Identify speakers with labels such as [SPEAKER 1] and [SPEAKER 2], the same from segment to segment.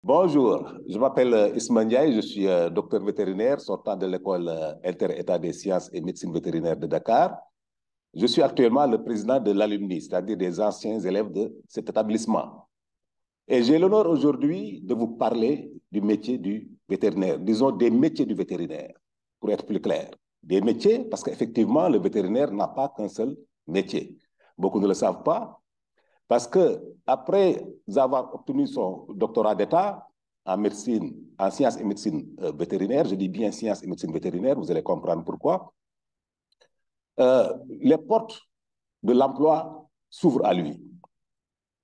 [SPEAKER 1] Bonjour, je m'appelle Isma Ndiaye, je suis docteur vétérinaire sortant de l'école inter-état des sciences et médecine vétérinaire de Dakar. Je suis actuellement le président de l'alumni, c'est-à-dire des anciens élèves de cet établissement. Et j'ai l'honneur aujourd'hui de vous parler du métier du vétérinaire, disons des métiers du vétérinaire, pour être plus clair. Des métiers, parce qu'effectivement, le vétérinaire n'a pas qu'un seul métier. Beaucoup ne le savent pas, parce que après avoir obtenu son doctorat d'État en médecine, en sciences et médecine vétérinaire, je dis bien sciences et médecine vétérinaire, vous allez comprendre pourquoi, les portes de l'emploi s'ouvrent à lui.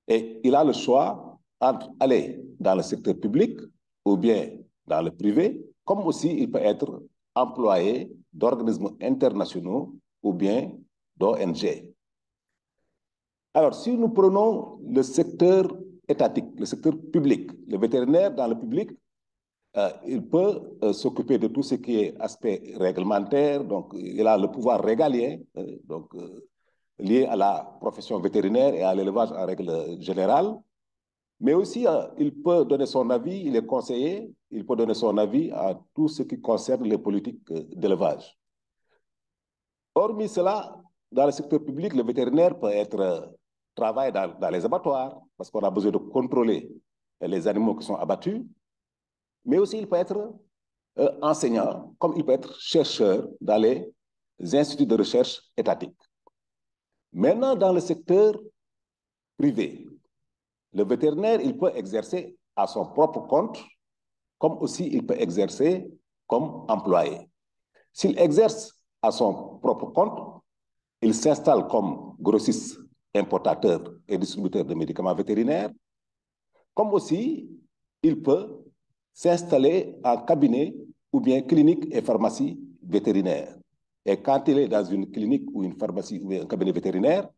[SPEAKER 1] Et il a le choix entre aller dans le secteur public ou bien dans le privé, comme aussi il peut être employé d'organismes internationaux ou bien d'ONG. Alors, si nous prenons le secteur étatique, le secteur public, le vétérinaire dans le public, il peut s'occuper de tout ce qui est aspect réglementaire, donc il a le pouvoir régalien, lié à la profession vétérinaire et à l'élevage en règle générale, mais aussi il peut donner son avis, il est conseiller, il peut donner son avis à tout ce qui concerne les politiques d'élevage. Hormis cela, dans le secteur public, le vétérinaire peut être travaille dans les abattoirs, parce qu'on a besoin de contrôler les animaux qui sont abattus, mais aussi il peut être enseignant, comme il peut être chercheur dans les instituts de recherche étatiques. Maintenant, dans le secteur privé, le vétérinaire, il peut exercer à son propre compte, comme aussi il peut exercer comme employé. S'il exerce à son propre compte, il s'installe comme grossiste, importateur et distributeur de médicaments vétérinaires, comme aussi il peut s'installer en cabinet ou bien clinique et pharmacie vétérinaire. Et quand il est dans une clinique ou une pharmacie ou un cabinet vétérinaire,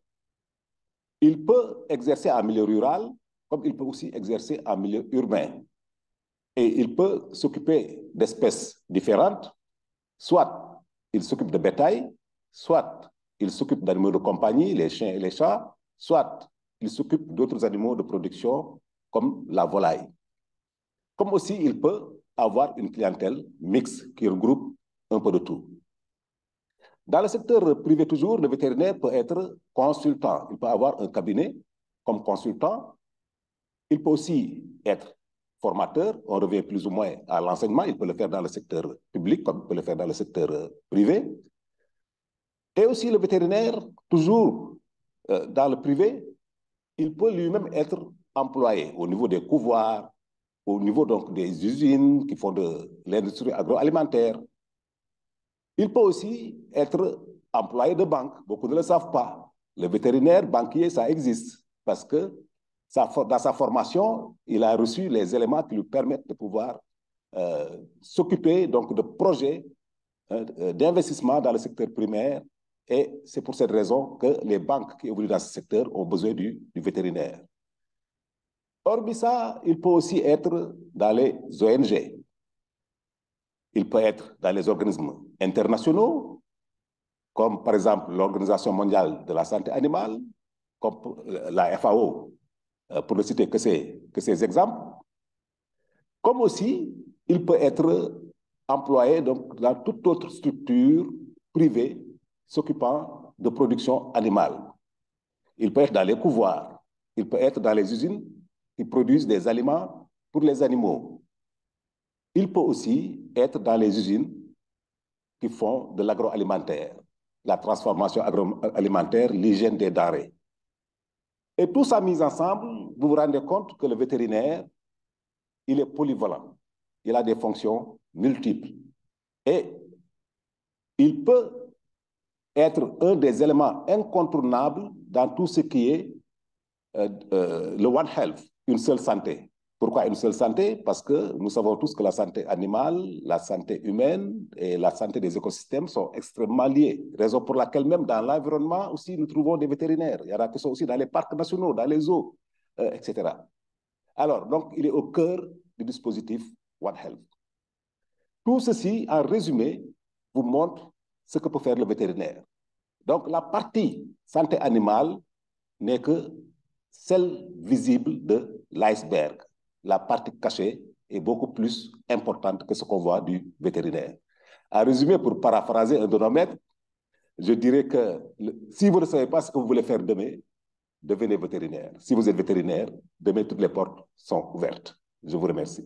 [SPEAKER 1] il peut exercer en milieu rural, comme il peut aussi exercer en milieu urbain. Et il peut s'occuper d'espèces différentes, soit il s'occupe de bétail, soit il s'occupe d'animaux de compagnie, les chiens et les chats, soit il s'occupe d'autres animaux de production comme la volaille. Comme aussi il peut avoir une clientèle mixte qui regroupe un peu de tout. Dans le secteur privé toujours, le vétérinaire peut être consultant. Il peut avoir un cabinet comme consultant. Il peut aussi être formateur. On revient plus ou moins à l'enseignement. Il peut le faire dans le secteur public comme il peut le faire dans le secteur privé. Et aussi le vétérinaire, toujours dans le privé, il peut lui-même être employé au niveau des couvoirs, au niveau donc des usines qui font de l'industrie agroalimentaire. Il peut aussi être employé de banque. Beaucoup ne le savent pas. Le vétérinaire banquier, ça existe parce que dans sa formation, il a reçu les éléments qui lui permettent de pouvoir s'occuper donc de projets d'investissement dans le secteur primaire. Et c'est pour cette raison que les banques qui évoluent dans ce secteur ont besoin du vétérinaire. Hormis ça, il peut aussi être dans les ONG. Il peut être dans les organismes internationaux, comme par exemple l'Organisation mondiale de la santé animale, comme la FAO, pour ne citer que ces exemples. Comme aussi, il peut être employé donc, dans toute autre structure privée s'occupant de production animale. Il peut être dans les couvoirs, il peut être dans les usines qui produisent des aliments pour les animaux. Il peut aussi être dans les usines qui font de l'agroalimentaire, la transformation agroalimentaire, l'hygiène des denrées. Et tout ça mis ensemble, vous vous rendez compte que le vétérinaire, il est polyvalent. Il a des fonctions multiples. Et il peut être un des éléments incontournables dans tout ce qui est le One Health, une seule santé. Pourquoi une seule santé? Parce que nous savons tous que la santé animale, la santé humaine et la santé des écosystèmes sont extrêmement liées. Raison pour laquelle même dans l'environnement aussi, nous trouvons des vétérinaires. Il y en a qui sont aussi dans les parcs nationaux, dans les eaux, etc. Alors, donc, il est au cœur du dispositif One Health. Tout ceci, en résumé, vous montre ce que peut faire le vétérinaire. Donc, la partie santé animale n'est que celle visible de l'iceberg. la partie cachée est beaucoup plus importante que ce qu'on voit du vétérinaire. En résumé, pour paraphraser un de nos maîtres, je dirais que si vous ne savez pas ce que vous voulez faire demain, devenez vétérinaire. Si vous êtes vétérinaire, demain, toutes les portes sont ouvertes. Je vous remercie.